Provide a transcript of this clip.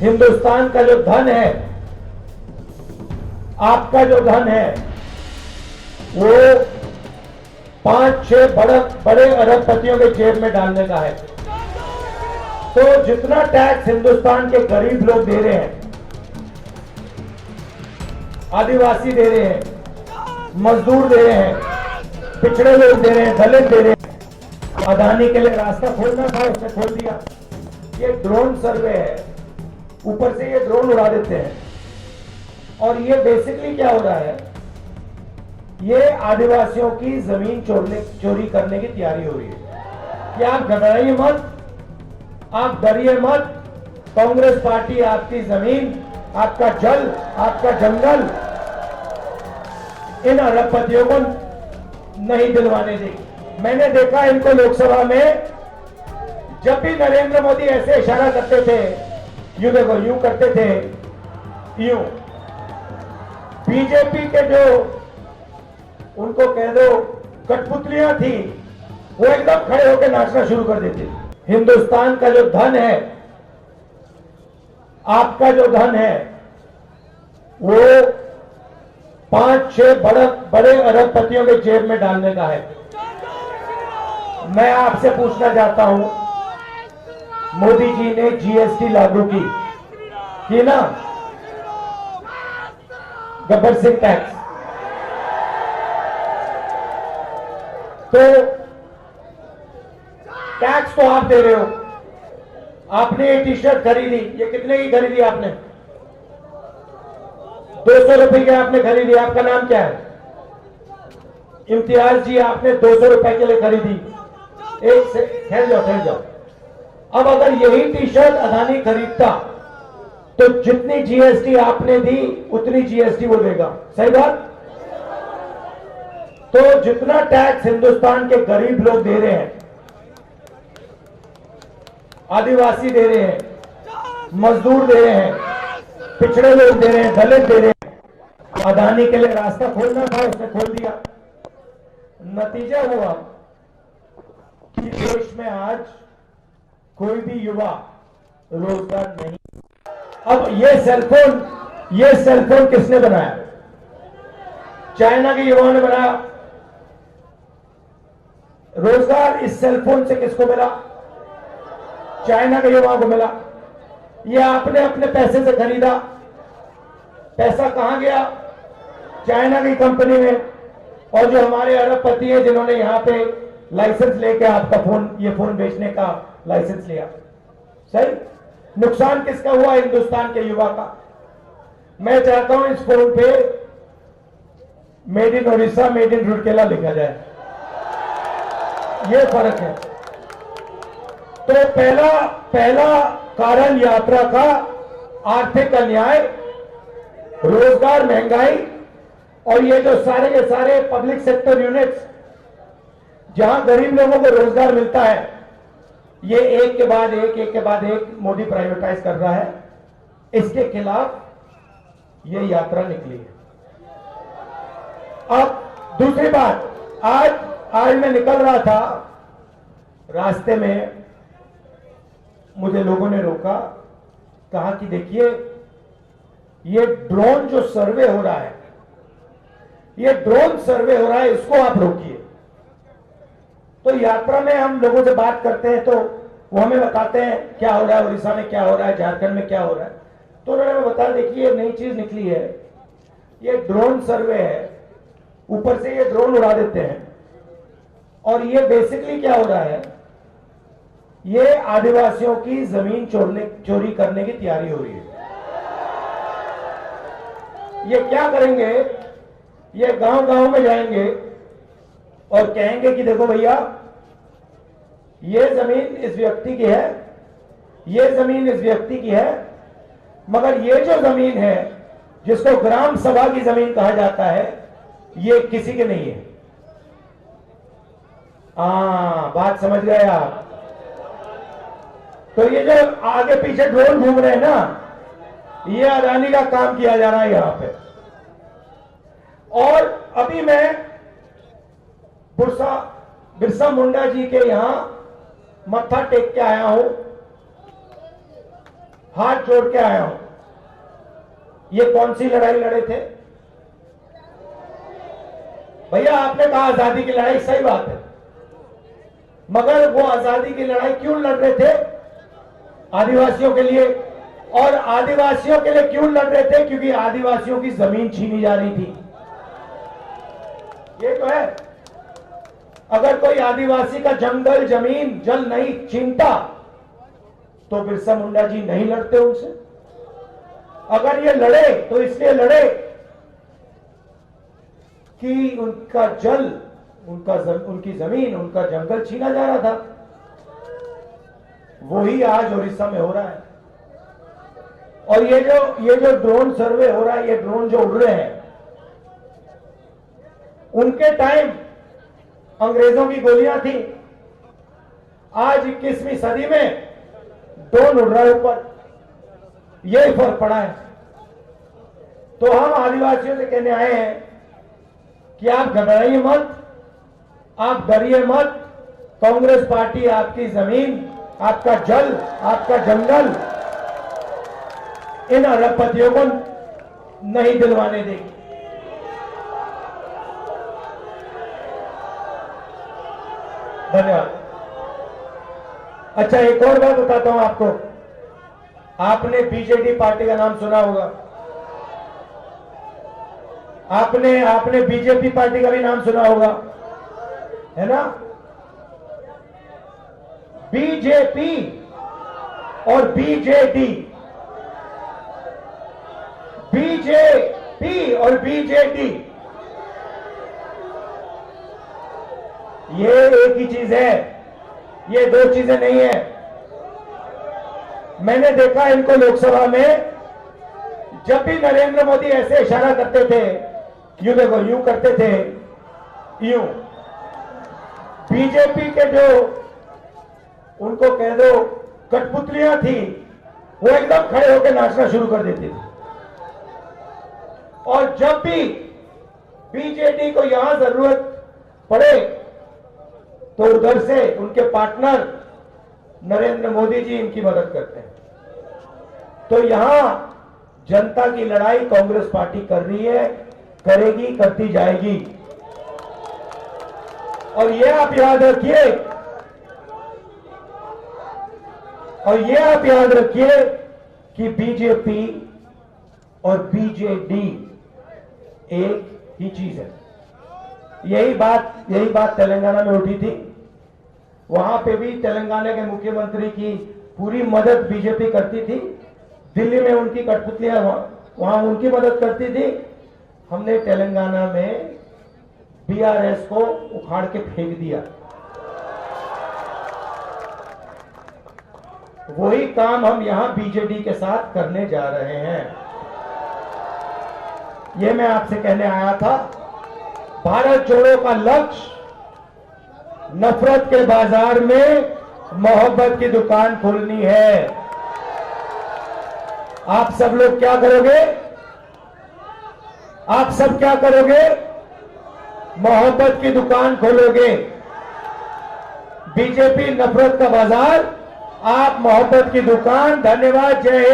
हिंदुस्तान का जो धन है, आपका जो धन है, वो 5-6 बड़े अरबपतियों के जेब में डालने का है। तो जितना टैक्स हिंदुस्तान के गरीब लोग दे रहे हैं, आदिवासी दे रहे हैं, मजदूर दे रहे हैं, पिछड़े लोग दे रहे हैं, दलित दे रहे हैं, अदानी के लिए रास्ता खोलना था, उसने खोल दिया। ये ड्रोन सर्वे है, ऊपर से ये ड्रोन उड़ा देते हैं। और ये बेसिकली क्या हो रहा है, ये आदिवासियों की जमीन चोरी करने की तैयारी हो रही है। कि आप घबराइए मत, आप डरिए मत। कांग्रेस पार्टी आपकी जमीन, आपका जल, आपका जंगल इन अरबपतियों को नहीं दिलवाने देगी। मैंने देखा इनको लोकसभा में, जब भी नरेंद्र मोदी ऐसे इशारा करते थे, यूं देखो, यूं करते थे, यूं, बीजेपी के जो उनको कह दो कठपुतलियां थी, वो एकदम खड़े होकर नाचना शुरू कर देती थी। हिंदुस्तान का जो धन है, आपका जो धन है, वो 5-6 बड़े अरबपतियों के जेब में डालने का है। मैं आपसे पूछना चाहता हूं, मोदी जी ने जीएसटी लागू की ना, गब्बर सिंह टैक्स, तो टैक्स तो आप दे रहे हो। आपने ये टी शर्ट खरीदी, ये कितने की खरीदी आपने? 200 रुपए की आपने खरीदी। आपका नाम क्या है? इम्तियाज जी, आपने 200 रुपए के लिए खरीदी। एक से ठहर जाओ। अब अगर यही टी शर्ट अदानी खरीदता तो जितनी जीएसटी आपने दी उतनी जीएसटी वो देगा। सही बात? तो जितना टैक्स हिंदुस्तान के गरीब लोग दे रहे हैं, आदिवासी दे रहे हैं, मजदूर दे रहे हैं, पिछड़े लोग दे रहे हैं, दलित दे रहे हैं, अदानी के लिए रास्ता खोलना था, उसने खोल दिया। नतीजा हुआ कि देश में आज कोई भी युवा रोजगार नहीं। अब ये सेलफोन किसने बनाया? चाइना के युवाओं ने बनाया। रोजगार इस सेलफोन से किसको मिला? चाइना के युवाओं को मिला। ये आपने अपने पैसे से खरीदा। पैसा कहां गया? चाइना की कंपनी में। और जो हमारे अरबपति हैं जिन्होंने यहां पे लाइसेंस लेके आपका ये फोन बेचने का लाइसेंस लिया। सही? नुकसान किसका हुआ? हिंदुस्तान के युवा का। मैं चाहता हूं इस फोन पे made in Orissa, made in Rourkela लिखा जाए। ये फर्क है। तो पहला कारण यात्रा का आर्थिक अन्याय, रोजगार, महंगाई, और ये जो सारे के सारे पब्लिक सेक्टर यूनिट्स जहां गरीब लोगों को रोजगार मिलता है, ये एक के बाद एक मोदी प्राइवेटाइज कर रहा है। इसके खिलाफ ये यात्रा निकली है। अब दूसरी बात, आज मैं निकल रहा था, रास्ते में मुझे लोगों ने रोका, कहा कि देखिए ये ड्रोन जो सर्वे हो रहा है, इसको आप रोकिए। तो यात्रा में हम लोगों से बात करते हैं तो वो हमें बताते हैं क्या हो रहा है, उड़ीसा में क्या हो रहा है, झारखंड में क्या हो रहा है। तो उन्होंने हमें बताया, देखिए ये नई चीज निकली है, ये ड्रोन सर्वे है, ऊपर से ये ड्रोन उड़ा देते हैं। और ये बेसिकली क्या हो रहा है, ये आदिवासियों की जमीन चोरी करने की तैयारी हो रही है। ये क्या करेंगे, ये गांव में जाएंगे और कहेंगे कि देखो भैया, ये जमीन इस व्यक्ति की है, ये जमीन इस व्यक्ति की है, मगर ये जो जमीन है जिसको ग्राम सभा की जमीन कहा जाता है, ये किसी की नहीं है। बात समझ गए आप? तो ये जो आगे पीछे ड्रोन घूम रहे हैं ना, ये अदानी का काम किया जा रहा है यहां पे। और अभी मैं बिरसा मुंडा जी के यहां मत्था टेक के आया हूं। हाथ जोड़ के आया हूं। ये कौन सी लड़ाई लड़े थे भैया? आपने कहा आजादी की लड़ाई, सही बात है, मगर वो आजादी की लड़ाई क्यों लड़ रहे थे? आदिवासियों के लिए। और आदिवासियों के लिए क्यों लड़ रहे थे? क्योंकि आदिवासियों की जमीन छीनी जा रही थी। ये तो है। अगर कोई आदिवासी का जंगल, जमीन, जल नहीं छीनता तो बिरसा मुंडा जी नहीं लड़ते उनसे। अगर ये लड़े तो इसलिए लड़े कि उनका जल, उनकी जमीन, उनका जंगल छीना जा रहा था। वही आज उड़ीसा में हो रहा है। और ये जो ड्रोन सर्वे हो रहा है, ये ड्रोन जो उड़ रहे हैं, उनके टाइम अंग्रेजों की गोलियां थी। आज 21वीं सदी में ड्रोन उड़ रहा है ऊपर। यही फर्क पड़ा है। तो हम आदिवासियों से कहने आए हैं कि आप घबराइए मत, आप डरिए मत। कांग्रेस पार्टी आपकी जमीन, आपका जल, आपका जंगल इन अरबपतियों को नहीं दिलवाने देगी। धन्यवाद। अच्छा, एक और बात बताता हूं आपको। आपने बीजेडी पार्टी का नाम सुना होगा। आपने बीजेपी पार्टी का भी नाम सुना होगा, है ना? बीजेपी और बीजेडी, बीजेपी और बीजेडी ये एक ही चीज है, ये दो चीजें नहीं है। मैंने देखा इनको लोकसभा में, जब भी नरेंद्र मोदी ऐसे इशारा करते थे, यूं देखो, यूं करते थे, यूं, बीजेपी के जो उनको कह दो कठपुतलियां थी, वो एकदम खड़े होकर नाचना शुरू कर देती थी। और जब भी बीजेडी को यहां जरूरत पड़े तो उधर से उनके पार्टनर नरेंद्र मोदी जी इनकी मदद करते हैं। तो यहां जनता की लड़ाई कांग्रेस पार्टी कर रही है, करेगी, करती जाएगी। और ये आप याद रखिए, कि बीजेपी और बीजेडी एक ही चीज है। यही बात तेलंगाना में उठी थी। वहां पे भी तेलंगाना के मुख्यमंत्री की पूरी मदद बीजेपी करती थी। दिल्ली में उनकी कठपुतलियां वहां उनकी मदद करती थी। हमने तेलंगाना में बीआरएस को उखाड़ के फेंक दिया। वही काम हम यहां बीजेडी के साथ करने जा रहे हैं। यह मैं आपसे कहने आया था। भारत जोड़ो का लक्ष्य नफरत के बाजार में मोहब्बत की दुकान खोलनी है। आप सब लोग क्या करोगे? आप सब क्या करोगे? मोहब्बत की दुकान खोलोगे। बीजेपी नफरत का बाजार, आप मोहब्बत की दुकान। धन्यवाद। जय हिंद।